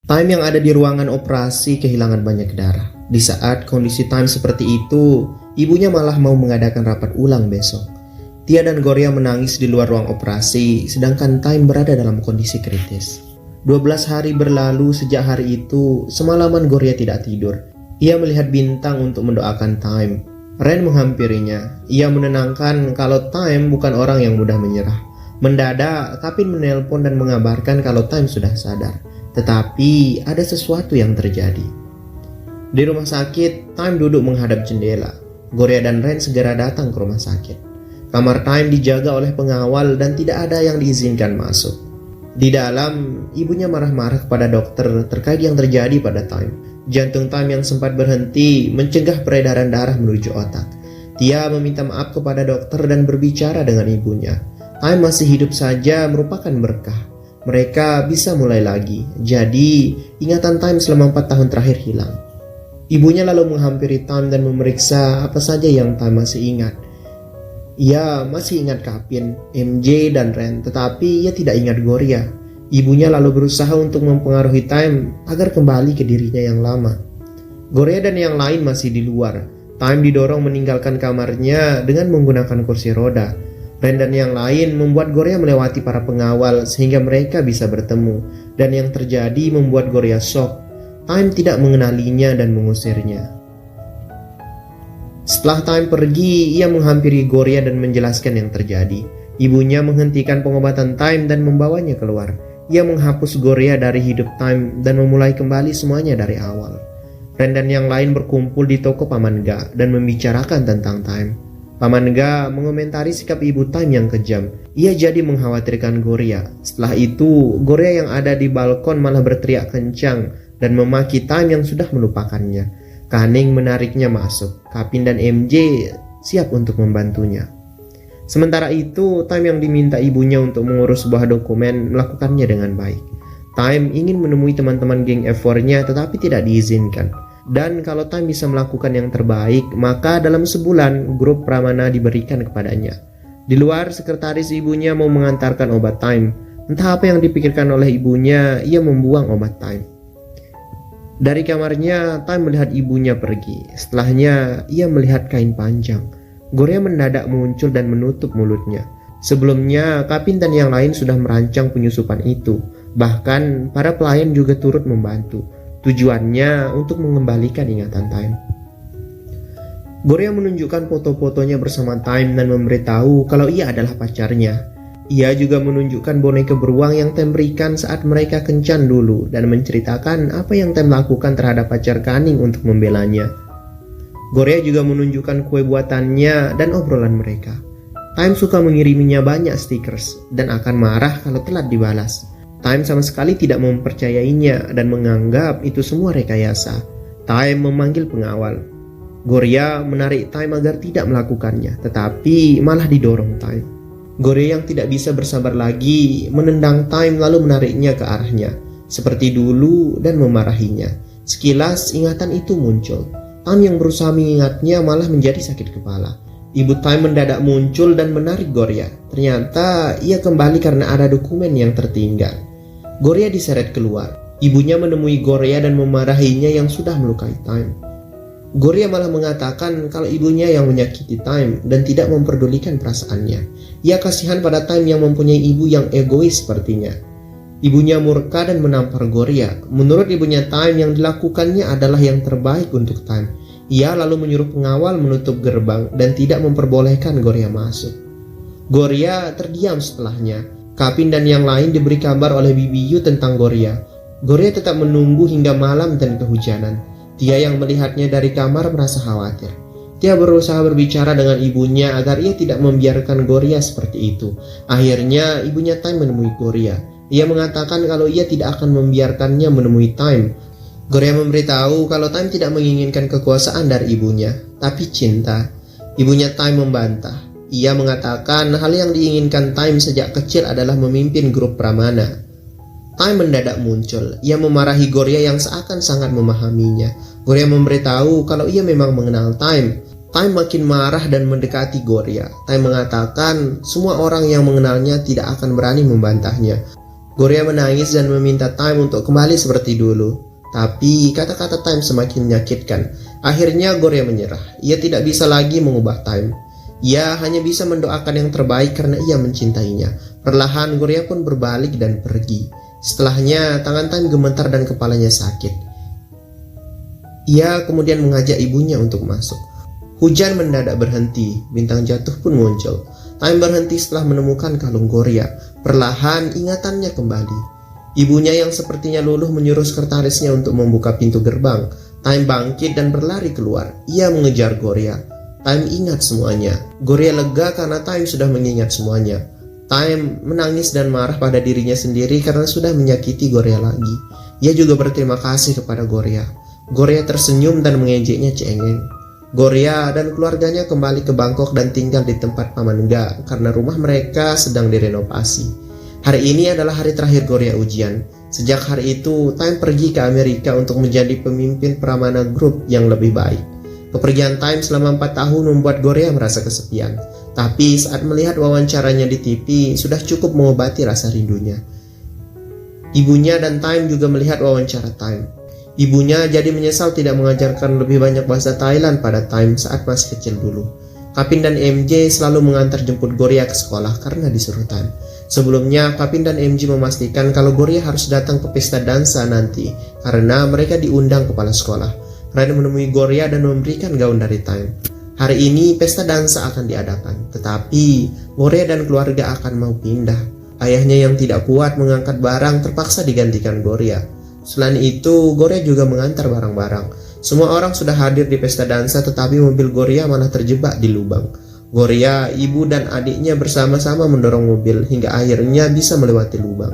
Time yang ada di ruangan operasi kehilangan banyak darah. Di saat kondisi Time seperti itu, ibunya malah mau mengadakan rapat ulang besok. Tia dan Gloria menangis di luar ruang operasi, sedangkan Time berada dalam kondisi kritis. 12 hari berlalu sejak hari itu, semalaman Gloria tidak tidur. Ia melihat bintang untuk mendoakan Time. Ren menghampirinya. Ia menenangkan kalau Time bukan orang yang mudah menyerah. Mendadak, Kapin menelpon dan mengabarkan kalau Time sudah sadar. Tetapi ada sesuatu yang terjadi. Di rumah sakit, Time duduk menghadap jendela. Gloria dan Ren segera datang ke rumah sakit. Kamar Time dijaga oleh pengawal dan tidak ada yang diizinkan masuk. Di dalam, ibunya marah-marah kepada dokter terkait yang terjadi pada Time. Jantung Time yang sempat berhenti mencegah peredaran darah menuju otak. Tia meminta maaf kepada dokter dan berbicara dengan ibunya. Time masih hidup saja merupakan berkah. Mereka bisa mulai lagi. Jadi, ingatan Time selama 4 tahun terakhir hilang. Ibunya lalu menghampiri Time dan memeriksa apa saja yang Time masih ingat. Ia masih ingat Kapin, MJ, dan Ren, tetapi ia tidak ingat Gloria. Ibunya lalu berusaha untuk mempengaruhi Time agar kembali ke dirinya yang lama. Gloria dan yang lain masih di luar. Time didorong meninggalkan kamarnya dengan menggunakan kursi roda. Ren dan yang lain membuat Gloria melewati para pengawal sehingga mereka bisa bertemu. Dan yang terjadi membuat Gloria shock. Time tidak mengenalinya dan mengusirnya. Setelah Time pergi, ia menghampiri Gloria dan menjelaskan yang terjadi. Ibunya menghentikan pengobatan Time dan membawanya keluar. Ia menghapus Gloria dari hidup Time dan memulai kembali semuanya dari awal. Ren dan yang lain berkumpul di toko Paman Ga dan membicarakan tentang Time. Paman Ga mengomentari sikap ibu Time yang kejam. Ia jadi mengkhawatirkan Gloria. Setelah itu, Gloria yang ada di balkon malah berteriak kencang dan memaki Time yang sudah melupakannya. Kaning menariknya masuk. Kapin dan MJ siap untuk membantunya. Sementara itu, Time yang diminta ibunya untuk mengurus sebuah dokumen melakukannya dengan baik. Time ingin menemui teman-teman geng F4-nya tetapi tidak diizinkan. Dan kalau Time bisa melakukan yang terbaik, maka dalam sebulan grup Pramana diberikan kepadanya. Di luar, sekretaris ibunya mau mengantarkan obat Time. Entah apa yang dipikirkan oleh ibunya, ia membuang obat Time. Dari kamarnya, Time melihat ibunya pergi. Setelahnya, ia melihat kain panjang. Gloria mendadak muncul dan menutup mulutnya. Sebelumnya, Kapin dan yang lain sudah merancang penyusupan itu. Bahkan, para pelayan juga turut membantu. Tujuannya untuk mengembalikan ingatan Time. Gloria menunjukkan foto-fotonya bersama Time dan memberitahu kalau ia adalah pacarnya. Ia juga menunjukkan boneka beruang yang Time berikan saat mereka kencan dulu dan menceritakan apa yang Time lakukan terhadap pacar Kaning untuk membelanya. Gloria juga menunjukkan kue buatannya dan obrolan mereka. Time suka mengiriminya banyak stickers dan akan marah kalau telat dibalas. Time sama sekali tidak mempercayainya dan menganggap itu semua rekayasa. Time memanggil pengawal. Gloria menarik Time agar tidak melakukannya, tetapi malah didorong Time. Gloria yang tidak bisa bersabar lagi menendang Time lalu menariknya ke arahnya, seperti dulu dan memarahinya. Sekilas ingatan itu muncul. Time yang berusaha mengingatnya malah menjadi sakit kepala. Ibu Time mendadak muncul dan menarik Gloria. Ternyata ia kembali karena ada dokumen yang tertinggal. Gloria diseret keluar. Ibunya menemui Gloria dan memarahinya yang sudah melukai Time. Gloria malah mengatakan kalau ibunya yang menyakiti Time dan tidak memperdulikan perasaannya. Ia kasihan pada Time yang mempunyai ibu yang egois sepertinya. Ibunya murka dan menampar Gloria. Menurut ibunya, Time yang dilakukannya adalah yang terbaik untuk Time. Ia lalu menyuruh pengawal menutup gerbang dan tidak memperbolehkan Gloria masuk. Gloria terdiam setelahnya. Kapin dan yang lain diberi kabar oleh Bibi Yu tentang Gloria. Gloria tetap menunggu hingga malam dan kehujanan. Tia yang melihatnya dari kamar merasa khawatir. Tia berusaha berbicara dengan ibunya agar ia tidak membiarkan Gloria seperti itu. Akhirnya ibunya Time menemui Gloria. Ia mengatakan kalau ia tidak akan membiarkannya menemui Time. Gloria memberitahu kalau Time tidak menginginkan kekuasaan dari ibunya, tapi cinta. Ibunya Time membantah. Ia mengatakan hal yang diinginkan Time sejak kecil adalah memimpin grup Pramana. Time mendadak muncul. Ia memarahi Gloria yang seakan sangat memahaminya. Gloria memberitahu kalau ia memang mengenal Time. Time makin marah dan mendekati Gloria. Time mengatakan semua orang yang mengenalnya tidak akan berani membantahnya. Goria menangis dan meminta Time untuk kembali seperti dulu. Tapi kata-kata Time semakin menyakitkan. Akhirnya Goria menyerah. Ia tidak bisa lagi mengubah Time. Ia hanya bisa mendoakan yang terbaik karena ia mencintainya. Perlahan Goria pun berbalik dan pergi. Setelahnya tangan Time gemetar dan kepalanya sakit. Ia kemudian mengajak ibunya untuk masuk. Hujan mendadak berhenti, bintang jatuh pun muncul. Time berhenti setelah menemukan kalung Goria. Perlahan ingatannya kembali. Ibunya yang sepertinya luluh menyuruh sekretarisnya untuk membuka pintu gerbang. Time bangkit dan berlari keluar. Ia mengejar Goria. Time ingat semuanya. Goria lega karena Time sudah mengingat semuanya. Time menangis dan marah pada dirinya sendiri karena sudah menyakiti Goria lagi. Ia juga berterima kasih kepada Goria. Goria tersenyum dan mengejeknya cengeng. Goria dan keluarganya kembali ke Bangkok dan tinggal di tempat Paman Ga karena rumah mereka sedang direnovasi. Hari ini adalah hari terakhir Goria ujian. Sejak hari itu, Time pergi ke Amerika untuk menjadi pemimpin Pramana Group yang lebih baik. Kepergian Time selama 4 tahun membuat Goria merasa kesepian. Tapi saat melihat wawancaranya di TV, sudah cukup mengobati rasa rindunya. Ibunya dan Time juga melihat wawancara Time. Ibunya jadi menyesal tidak mengajarkan lebih banyak bahasa Thailand pada Time saat masih kecil dulu. Kapin dan MJ selalu mengantar jemput Goria ke sekolah karena disuruh Time. Sebelumnya, Kapin dan MJ memastikan kalau Goria harus datang ke pesta dansa nanti karena mereka diundang kepala sekolah. Ren menemui Goria dan memberikan gaun dari Time. Hari ini pesta dansa akan diadakan, tetapi Goria dan keluarga akan mau pindah. Ayahnya yang tidak kuat mengangkat barang terpaksa digantikan Goria. Selain itu, Goria juga mengantar barang-barang. Semua orang sudah hadir di pesta dansa, tetapi mobil Goria malah terjebak di lubang. Goria, ibu dan adiknya bersama-sama mendorong mobil hingga akhirnya bisa melewati lubang.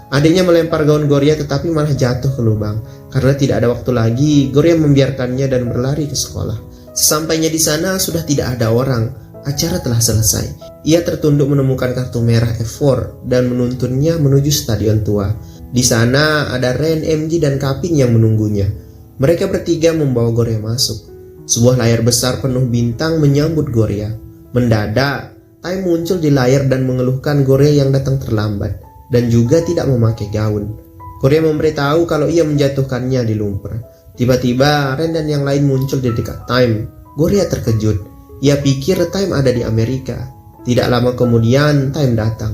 Adiknya melempar gaun Goria tetapi malah jatuh ke lubang. Karena tidak ada waktu lagi, Goria membiarkannya dan berlari ke sekolah. Sesampainya di sana sudah tidak ada orang. Acara telah selesai. Ia tertunduk menemukan kartu merah F4 dan menuntunnya menuju stadion tua. Di sana ada Ren, MJ dan Kapin yang menunggunya. Mereka bertiga membawa Goria masuk. Sebuah layar besar penuh bintang menyambut Goria. Mendadak, Time muncul di layar dan mengeluhkan Goria yang datang terlambat dan juga tidak memakai gaun. Goria memberitahu kalau ia menjatuhkannya di lumpur. Tiba-tiba Ren dan yang lain muncul di dekat Time. Goria terkejut. Ia pikir Time ada di Amerika. Tidak lama kemudian Time datang.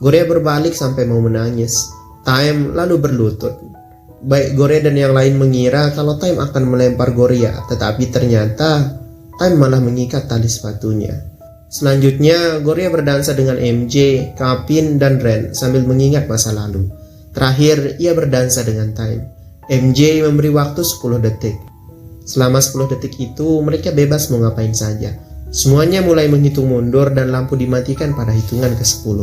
Goria berbalik sampai mau menangis. Time lalu berlutut. Baik Goria dan yang lain mengira kalau Time akan melempar Goria, tetapi ternyata Time malah mengikat tali sepatunya. Selanjutnya, Goria berdansa dengan MJ, Kapin, dan Ren sambil mengingat masa lalu. Terakhir, ia berdansa dengan Time. MJ memberi waktu 10 detik. Selama 10 detik itu, mereka bebas mau ngapain saja. Semuanya mulai menghitung mundur dan lampu dimatikan pada hitungan ke-10.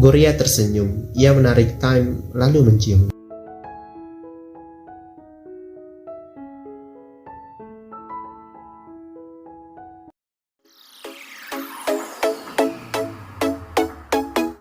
Goria tersenyum. Ia menarik Time lalu mencium.